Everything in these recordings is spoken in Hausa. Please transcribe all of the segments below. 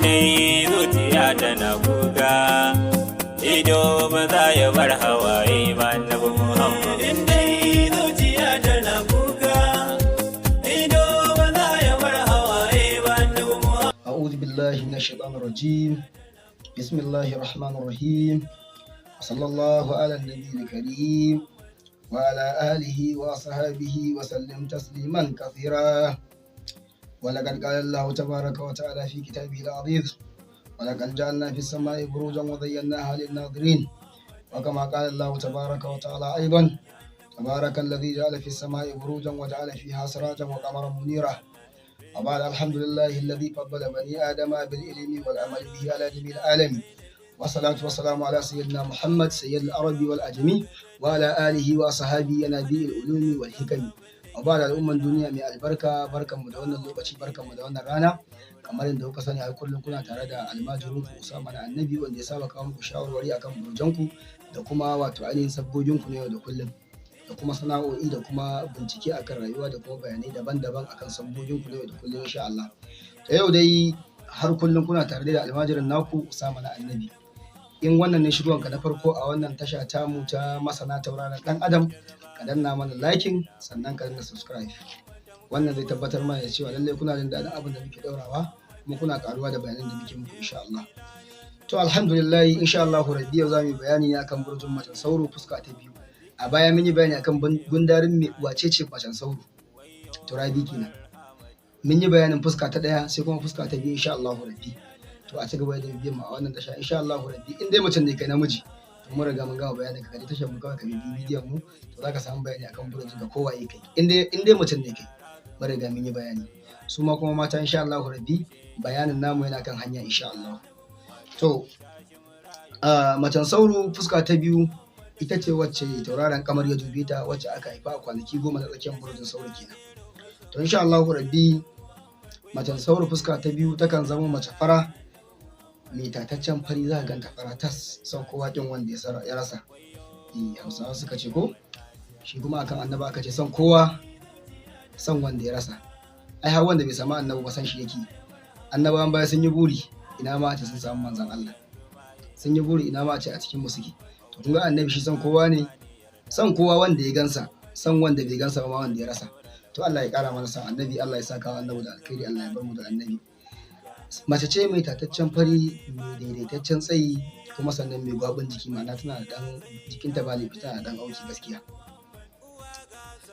Indai zuciya tana kuka, ido ba za ya bar hawaye ba Annabi Muhammad. Indai zuciya tana kuka, ido ba za ya bar hawaye ba Annabi Muhammad. أعوذ بالله من الشيطان الرجيم. بسم الله الرحمن الرحيم. وصلى الله على النبي الكريم وعلى آله وصحبه وسلم تسليما كثيرا. ولقد قال الله تبارك وتعالى في كتابه العزيز: ولقد جعلنا في السماء بروجا وزيناها للناظرين. وكما قال الله تبارك وتعالى أيضا: تبارك الذي جعل في السماء بروجا وجعل فيها سراجا وقمرا منيرا. وبعد الحمد لله الذي فضل بني آدم بالعلم والعمل به على جميع العالمين، والصلاة والسلام على سيدنا محمد سيد العرب والعجم وعلى آله وصحابه نبي العلوم والحكم. وبعد الأمة الدنيا من البركة بركة مدونة اللوكة بركة مدونة رانا kamar yadda kuka sani a kullum kuna tare da almajirinku Usama na Annabi wanda ya saba kawo muku shawarwari akan burjanku da kuma wato ainihin sabboginku na yau da kullum, da kuma sana'o'i da kuma bincike akan rayuwa da kuma bayanai daban-daban akan sabboginku na yau da kullum insha Allah. Ta yau dai har kullum kuna tare da almajirin naku Usama na Annabi. In wannan ne shigowanka na farko a wannan tasha tamu ta masana tauraron dan adam, ka danna mana liking sannan ka danna subscribe. Wannan zai tabbatar mana da cewa lallai kuna jin daɗin abin da muke daurawa kuma kuna karuwa da bayanan da muke muku insha Allah. To alhamdulillah insha Allah rabbi yau zamu yi bayani ne akan burjin macen sauro fuska ta biyu. A baya mun yi bayani akan gundarin me wace ce macen sauro. Turabi kenan. Mun yi bayanin fuska ta ɗaya sai kuma fuska ta biyu insha Allah rabbi. To a ci gaba da bibiyan mu a wannan tasha insha Allah rabbi. In dai mutum ne kai namiji to mun riga mun gama bayanin ka tashar mu kawai ka bibi bidiyon mu to zaka samu bayani akan burjin ka kowa yake kai. In dai mutum ne kai mun riga mun yi bayani. Su ma kuma mata insha Allah rabbi bayanin namu yana kan hanya insha Allah. To macen sauro fuska ta biyu ita ce wacce tauraron kamar ya dube ta, wacce aka haifa a kwanaki 10 na tsakiyar burjin sauro kenan. To insha Allah rabbi macen sauro fuska ta biyu takan zama mace fara mai tataccen fari, za ka ganta fara tas, son kowa kin wanda ya rasa. Hausawa suka ce ko shi kuma akan annaba aka ce son kowa son wanda ya rasa. Ai har wanda bai samu annabi ba san shi yake. Annabawan baya sun yi buri ina ma ce sun samu manzon Allah, sun yi buri ina ma ce a cikin mu suke. To kun ga annabi shi son kowa ne, son kowa wanda ya gansa, son wanda bai gansa ba ma wanda ya rasa. To Allah ya kara mana son annabi, Allah ya saka wa annabi da alkhairi, Allah ya bar mu da annabi. Mace ce mai tataccen fari, mai daidaitaccen tsayi, kuma sannan mai gwabin jiki, ma'ana tana da dan jikinta ba laifi, tana da dan auki gaskiya.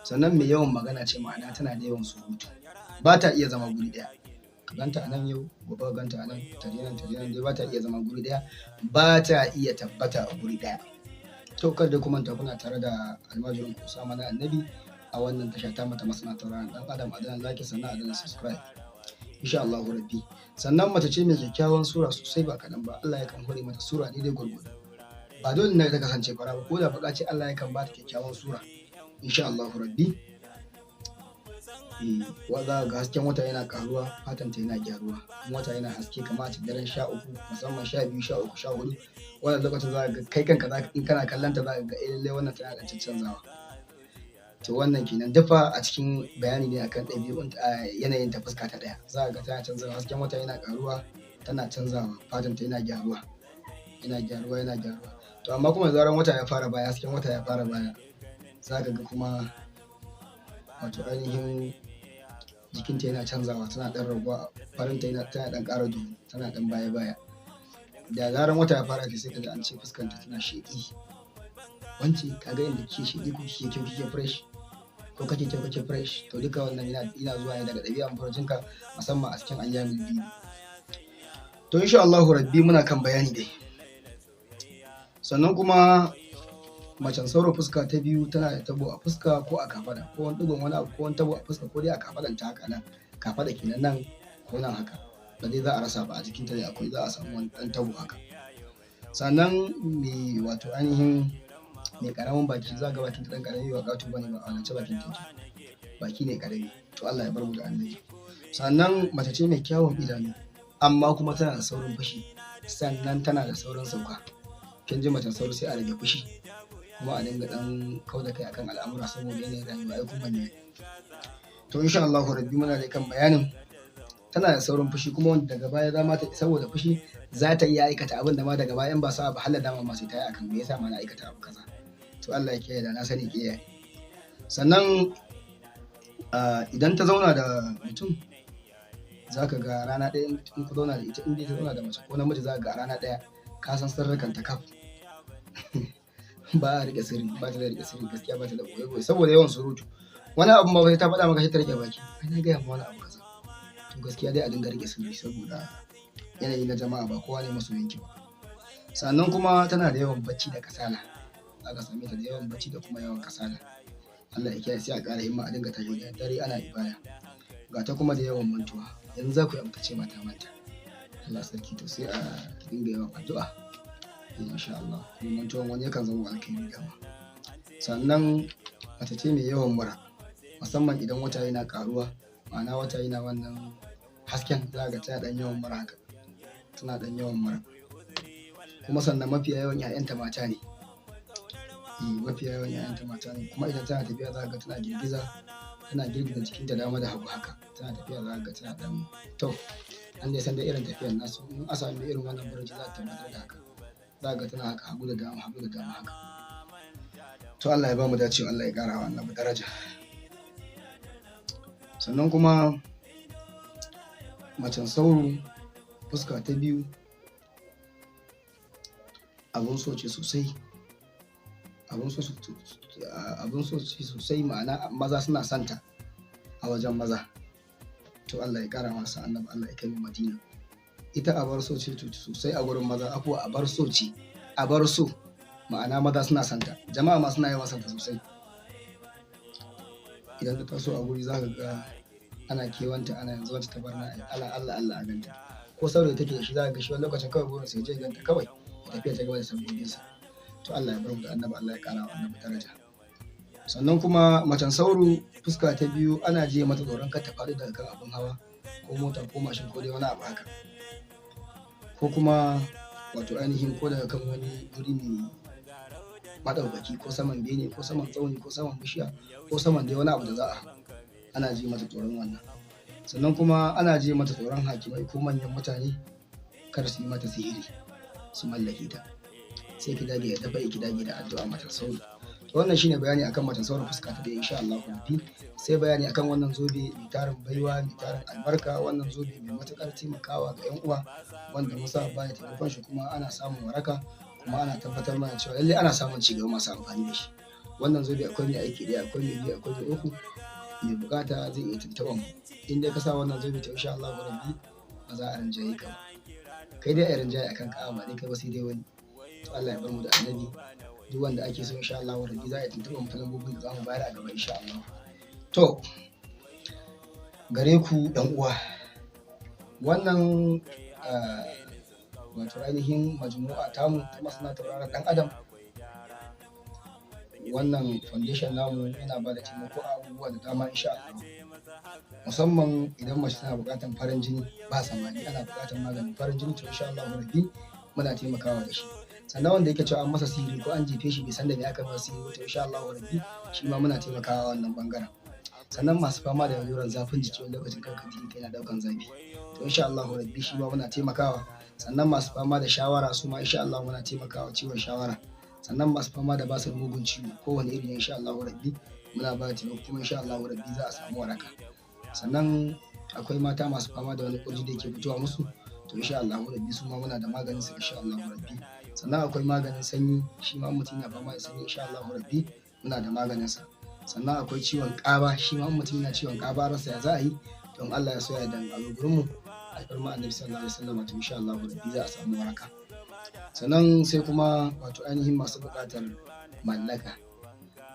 Sannan mai yawan magana ce, ma'ana tana da yawan surutu, ba ta iya zama guri daya. Ka ganta a nan yau, gobe ka ganta a nan, tare nan dai ba ta iya zama guri daya, ba ta iya tabbata a guri daya. To kar da kuma kuna tare da almajirin Usama na Annabi a wannan tasha ta mata masana tauraron dan adam. A dan like sannan a dan subscribe insha Allah rabbi. Sannan mace ce mai kyakkyawan sura sosai ba kadan ba, Allah yakan hore mata sura daidai gurgudu. Ba dole ne ta kasance fara ba, ko da baka ce Allah yakan ba ta kyakkyawan sura insha Allah rabbi. Wanda ga hasken wata yana karuwa, fatanta yana gyaruwa. In wata yana haske kamar a daren 13 musamman 12 13 14, wannan lokacin za ka ga kai kanka in kana kallanta za ka ga lallai wannan tana da canzawa. To wannan kenan dafa a cikin bayani ne akan ɗabi'un yanayin ta fuska ta ɗaya. Za ka ga tana canzawa, hasken wata yana karuwa, tana canzawa, fatanta yana gyaruwa. To amma kuma zaran wata ya fara baya, hasken wata ya fara baya, za ka ga kuma wato ainihin jikinta yana canzawa, tana ɗan raguwa, farinta tana ɗan ƙara duhu, tana ɗan baya. Da zaran wata ya fara sai ka ji an ce fuskanta tana sheƙi. Wance kaga inda kike sheƙi ko kike kyau kike fresh ko kake kyau kake fresh. To duka wannan yana zuwa ne daga ɗabi'an farjinka, musamman a cikin ayyamul biyu. To insha Allah rabbi muna kan bayani dai. Sannan kuma macen sauro fuska ta biyu tana da tabo a fuska ko a kafada, ko wani ɗigon wani abu ko wani tabo a fuska, ko dai a kafadan ta haka nan, kafada kenan nan ko nan haka, ba dai za a rasa ba, a jikinta dai akwai za a samu wani ɗan tabo haka. Sannan mai wato ainihin mai karamin baki, za ga bakin ta dan karami ba ƙato bane ba, a wance bakin ta baki ne karami. To Allah ya bar mu da annabi. Sannan mace ce mai kyawun idanu amma kuma tana da saurin fushi, sannan tana da saurin sauka. Kin ji macen sauro sai a rage fushi kuma a dinga dan kauda kai akan al'amura saboda yanayin rayuwa ai kuma ne. To insha Allah rabbi muna da kan bayanin tana da saurin fushi kuma wanda daga baya za ma ta saboda fushi za ta iya aikata abin da ma daga baya in ba sa ba halar dama ma sai ta yi akan me yasa ma na aikata abu kaza. To Allah ya kiyaye da na sani kiyaye. Sannan idan ta zauna da mutum za ka ga rana ɗaya in ku zauna da ita, in dai ta zauna da mace ko namiji za ka ga rana ɗaya ka san sirrikan ta kaf. Ba a riƙe sirri, ba ta da riƙe sirri gaskiya, ba ta da ɓoye-ɓoye saboda yawan surutu. Wani abu ma ta faɗa maka sai ta rike baki, ai na gaya ma wani abu kaza. To gaskiya dai a dinga riƙe sirri saboda yanayi na jama'a ba kowa ne masoyinki ba. Sannan kuma tana da yawan bacci da kasala, aka same ta da yawan bacci da kuma yawan kasala. Allah ya kiyaye, sai a ƙara himma a dinga tashi da dare ana ibada. Ga ta kuma da yawan mantuwa, yanzu za ku yi abu ta ce mata manta. Allah sarki, to sai a dinga yawan addu'a insha Allah. Kuma mantuwan wani yakan zama alkhairi dama. Sannan mace ce mai yawan mura, musamman idan wata yana ƙaruwa, ma'ana wata yana wannan hasken za ga tana ɗan yawan mura haka, tana ɗan yawan mura. Kuma sannan mafiya yawan 'ya'yanta mata ne. Mafiya yawan 'ya'yanta mata ne, kuma idan tana tafiya za ga tana girgiza jikinta dama da hagu haka, tana tafiya za ga tana ɗan to an dai san da irin tafiyar nasu. In a sami irin wannan barci za ta tabbatar da haka, za ga tana haka hagu da dama haka. To Allah ya ba mu dacewa, Allah ya ƙara wa annabi daraja. Sannan kuma macen sauro fuska ta biyu abun so ce sosai, abun so ce sosai, ma'ana maza suna santa a wajen maza. To Allah ya ƙara masa annabi, Allah ya kai mu Madina. Ita abar so ce sosai a gurin maza, afuwa abar so ce, abar so ma'ana maza suna santa, jama'a ma suna yawan santa sosai. Idan ta taso a guri za ka ga ana kewanta, ana yanzu wacce ta barna, ana Allah a ganta. Ko saurayi take da shi za ka ga shi wani lokacin kawai burin sai je ganta kawai ya tafiya ta gaba da sabobinsa. To Allah ya bar mu da annabi, Allah ya ƙara wa annabi daraja. Sannan kuma macen sauro fuska ta biyu ana je mata tsoron kar ta faɗi daga kan abin hawa ko mota ko mashin ko dai wani abu haka, ko kuma wato ainihin ko daga kan wani guri mai maɗaukaki ko saman bene ko saman tsauni ko saman bishiya ko saman dai wani abu da za a ana ji mata tsoron wannan. Sannan kuma ana ji mata tsoron hakimai ko manyan mutane kar su yi mata sihiri su mallake ta. Sai ki dage da ki dage da addu'a mata sauro. To wannan shine bayani akan mata sauro fuska ta da insha Allah rabbi. Sai bayani akan wannan zobe mai tarin baiwa, mai tarin albarka, wannan zobe mai matukar taimakawa ga 'yan uwa wanda musa baya taimakon shi kuma ana samun waraka, kuma ana tabbatar mana cewa lallai ana samun cigaba masu amfani da shi. Wannan zobe akwai mai aiki ɗaya, akwai mai biyu, akwai mai uku. Mai bukata zai iya tuntuɓar mu. In dai ka sa wannan zobe to insha Allah rabbi ba za a rinjaye ka ba. Kai dai a rinjaye akan ka, ba dai kai ba sai dai wani. To Allah ya bar mu da annabi. Duk wanda ake so insha Allah rabbi za a iya tuntuɓar mu ta lambobin da za mu bayar a gaba insha Allah. To gare ku ɗan uwa, wannan wato ainihin majmu'a tamu ta masana tauraron ɗan adam, wannan foundation namu yana ba da taimako a abubuwa da dama insha Allah. Musamman idan mace tana buƙatar farin jini ba samani, ana buƙatar maganin farin jini, to insha Allah rabbi muna taimakawa da shi. Sannan wanda yake cewa an masa sihiri ko an jefe shi bai san da me aka masa sihiri, to insha Allah rabbi shi ma muna taimakawa wannan bangaren. Sannan masu fama da lalurar zafin jiki wani lokacin kanka jiki yana daukan zafi, to insha Allah rabbi shi ma muna taimakawa. Sannan masu fama da shawara su ma insha Allah muna taimakawa ciwon shawara. Sannan masu fama da basir mugun ciwo kowane iri insha Allah rabbi muna ba taimako, kuma insha Allah rabbi za a samu waraka. Sannan akwai mata masu fama da wani kurji da yake fitowa musu, to insha Allah rabbi su ma muna da maganin sa insha Allah rabbi. Sannan akwai maganin sanyi, shi ma mutum yana fama da sanyi insha Allah rabbi muna da maganin sa. Sannan akwai ciwon ƙaba, shi ma mutum yana ciwon ƙaba rasa ya za a yi, don Allah ya so ya dan a gurin mu alfarma annabi sallallahu alaihi wasallam, to insha Allah rabbi za a samu waraka. Sannan sai kuma wato ainihin masu buƙatar mallaka,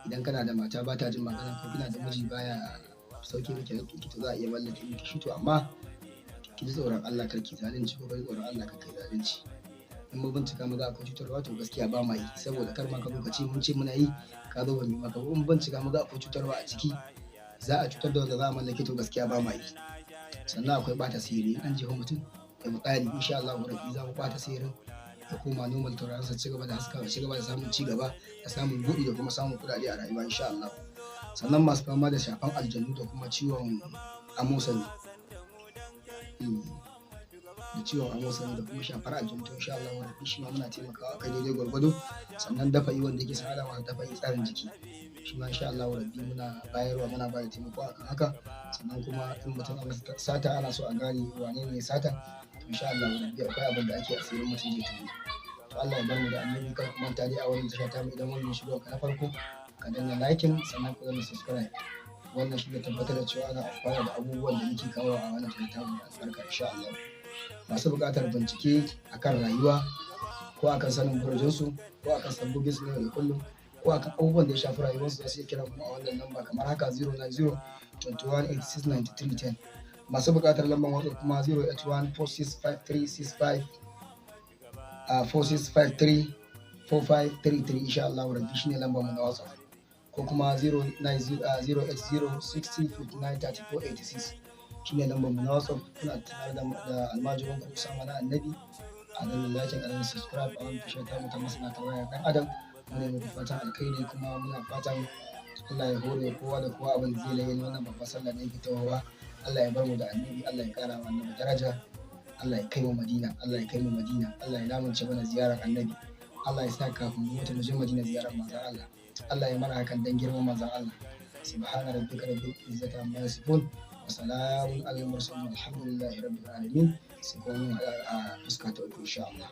idan kana da mata ba ta jin magana ko kina da miji baya sauke miki haƙƙi, to za a iya mallake miki shi, to amma ki ji tsoron Allah kar ki zalunci, ko kai tsoron Allah kar kai zalunci. In mu bincika mu ga akwai cutarwa to gaskiya ba ma yi, saboda kar ma ka lokaci mun ce muna yi ka zo ba mu maka. In bincika mu ga akwai cutarwa a ciki, za a cutar da wanda za a mallake, to gaskiya ba ma yi. Sannan akwai bata sihiri, an jefa mutum da buƙari insha Allah rabbi za mu bata sihirin ya koma normal, tauraron sa ci gaba da haskawa, ci gaba da samun ci gaba da samun buɗi da kuma samun kuɗaɗe a rayuwa insha Allah. Sannan masu fama da shafan aljanu da kuma ciwon amosani da ciwon amosani da kuma shafar aljanu to insha Allah rabbi shi ma muna taimakawa kai daidai gwargwado. Sannan dafa'i wanda yake sanada ma dafa'i tsarin jiki shi ma insha Allah rabbi muna bayarwa, muna bayar taimako akan haka. Sannan kuma in mutum an sata ana so a gane wane ne ya sata to insha Allah rabbi akwai abin da ake asirin mutum zai tuno. To Allah ya bar mu da annabi, kar ku manta dai a wannan tasha ta mu idan wannan shigo ka na farko ka danna liking sannan ku danna subscribe. Wannan shi ne tabbatar da cewa ana amfana da abubuwan da muke kawo a wannan tasha ta mu da albarka insha Allah. Masu buƙatar bincike akan rayuwa ko akan sanin burjinsu ko akan sabbin su ne da kullum ko akan abubuwan da ya shafi rayuwarsu za su iya kira mu a wannan lamba kamar haka 090 21 86 93 10. Masu buƙatar lambar WhatsApp kuma 081 465365 4653 4533 insha Allah rabbi shine lambar mu na WhatsApp, ko kuma 080 60 59 34 86 shine lambar mu na WhatsApp. Kuna tare da almajirin ku Usama na Annabi a nan lakin a subscribe a wannan tashar ta mu ta masana ta waya kan Adam. Muna muku fatan alkhairi kuma muna fatan Allah ya hore kowa da kowa abin zai laye wannan babbar sallah da yake tawowa. Allah ya bar mu da Annabi, Allah ya kara wa Annabi daraja, Allah ya kai mu Madina, Allah ya kai mu Madina, Allah ya lamunce mana ziyarar Annabi, Allah ya sa kafin mu mutu mu je Madina ziyarar manzon Allah. Allah ya mana hakan dan girman manzon Allah. Subhana rabbika rabbil izzati amma yasifun wa salamun alal mursalin walhamdulillahi rabbil alamin. Sai kuma mun haɗa a fuska ta uku insha Allah.